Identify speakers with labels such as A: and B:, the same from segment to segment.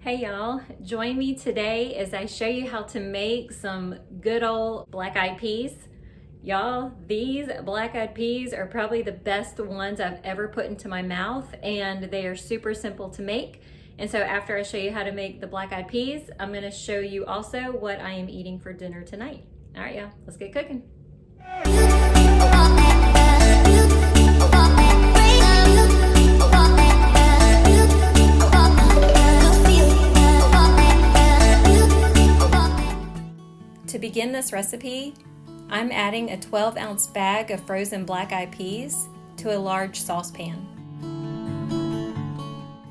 A: Hey y'all, join me today as I show you how to make some good old black-eyed peas. Y'all, these black-eyed peas are probably the best ones I've ever put into my mouth, and they are super simple to make. And so after I show you how to make the black-eyed peas, I'm gonna show you also what I am eating for dinner tonight. All right, y'all, let's get cooking. To begin this recipe, I'm adding a 12-ounce bag of frozen black-eyed peas to a large saucepan.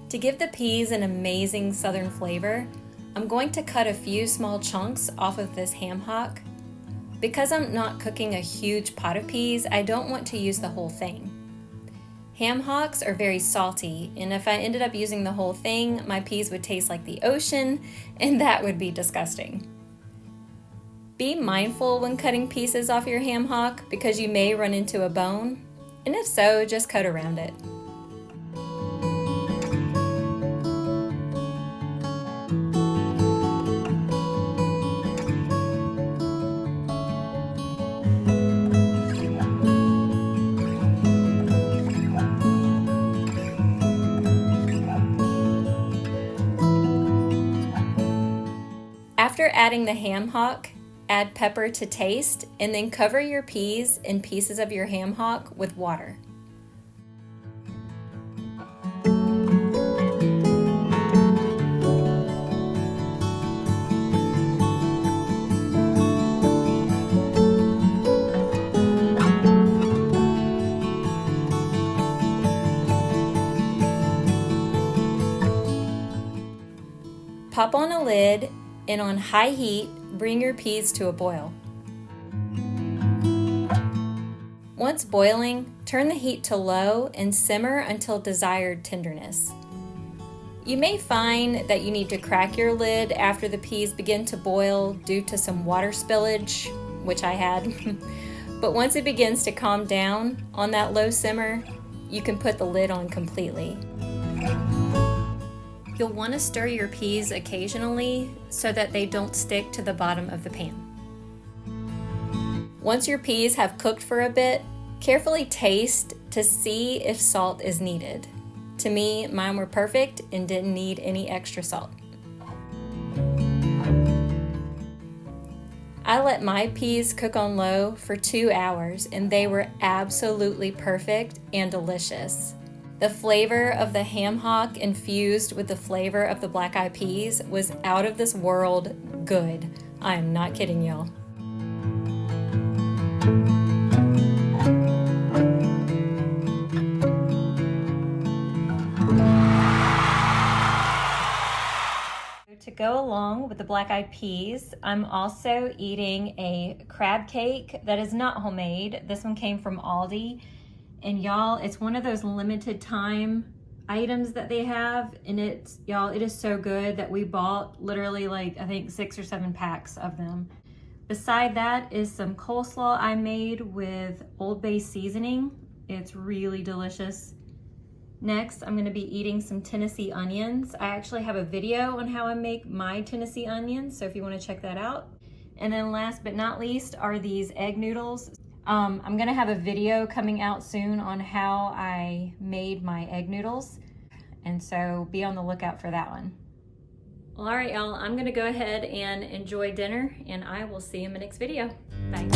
A: To give the peas an amazing southern flavor, I'm going to cut a few small chunks off of this ham hock. Because I'm not cooking a huge pot of peas, I don't want to use the whole thing. Ham hocks are very salty, and if I ended up using the whole thing, my peas would taste like the ocean, and that would be disgusting. Be mindful when cutting pieces off your ham hock because you may run into a bone, and if so, just cut around it. After adding the ham hock, add pepper to taste, and then cover your peas and pieces of your ham hock with water. Pop on a lid and on high heat, bring your peas to a boil. Once boiling, turn the heat to low and simmer until desired tenderness. You may find that you need to crack your lid after the peas begin to boil due to some water spillage, which I had. But once it begins to calm down on that low simmer, you can put the lid on completely. You'll want to stir your peas occasionally so that they don't stick to the bottom of the pan. Once your peas have cooked for a bit, carefully taste to see if salt is needed. To me, mine were perfect and didn't need any extra salt. I let my peas cook on low for 2 hours and they were absolutely perfect and delicious. The flavor of the ham hock infused with the flavor of the black-eyed peas was out of this world good. I am not kidding y'all. To go along with the black-eyed peas, I'm also eating a crab cake that is not homemade. This one came from Aldi. And y'all, it's one of those limited time items that they have, and it is so good that we bought literally like I think 6 or 7 packs of them. Beside that is some coleslaw I made with Old Bay seasoning. It's really delicious. Next, I'm gonna be eating some Tennessee onions. I actually have a video on how I make my Tennessee onions, so if you wanna check that out. And then last but not least are these egg noodles. I'm gonna have a video coming out soon on how I made my egg noodles, and so be on the lookout for that one. Well, all right, y'all, I'm gonna go ahead and enjoy dinner, and I will see you in my next video. Bye.